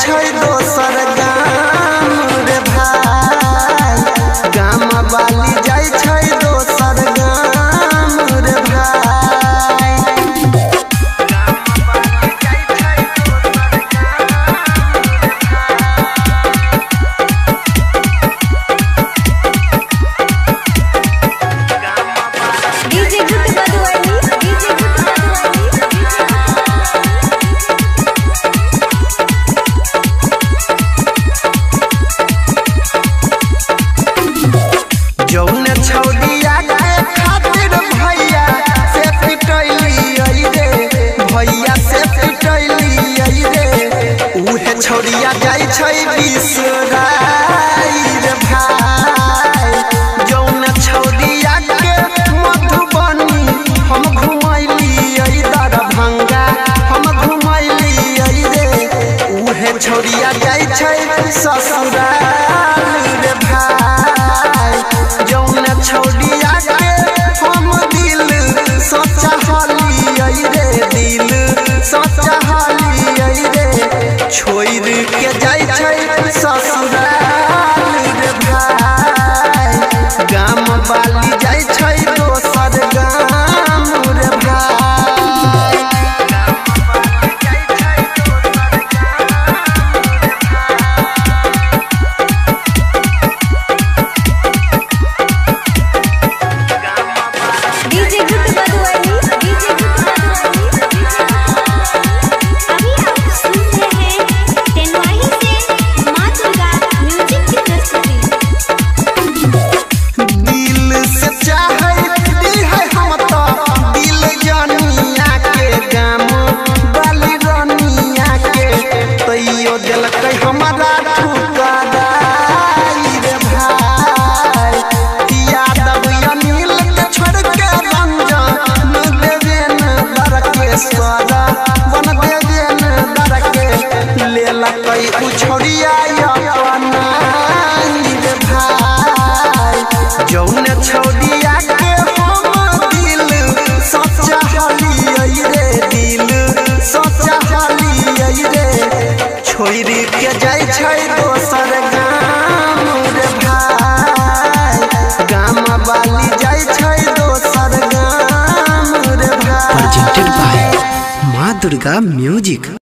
छै दोसर गाम रे भाई, गाम वाली जाय छै दोसर गाम रे भाई। जौन छौड़िया के खातिर भैया से पिटैली रे, भैया से पिटैली रे, उहे छौड़िया जाय छै बिसराई रे भाई। जौन छौड़िया के मधुबनी हम घुमैली दरभंगा हम घुमैली रे, उहे छौड़िया जाय छै ससुराल रे भाई। जौन छौड़िया के हम दिल सचाहली रे, दिल सचाहली रे, छोड़ के जाय छै ससुराल रे भाई। गाम वाली जाय छै दोसर गाम रे भाई। हमारा ठुकराई रे भाई, यादव अनिल के छोड़ के रंजन देवेन दर के सरा बन देवेन दर के लेला कई उछड़िया अपनाई रे भाई। जौन छौड़िया के हम दिल सचाहली रे, दिल सचाहली रे, छोड़ के जाय छै दोसर गाम रे भाई। गाम वाली जाय छै दोसर गाम रे भाई। प्रेजेंटेड बाय माँ दुर्गा म्यूजिक।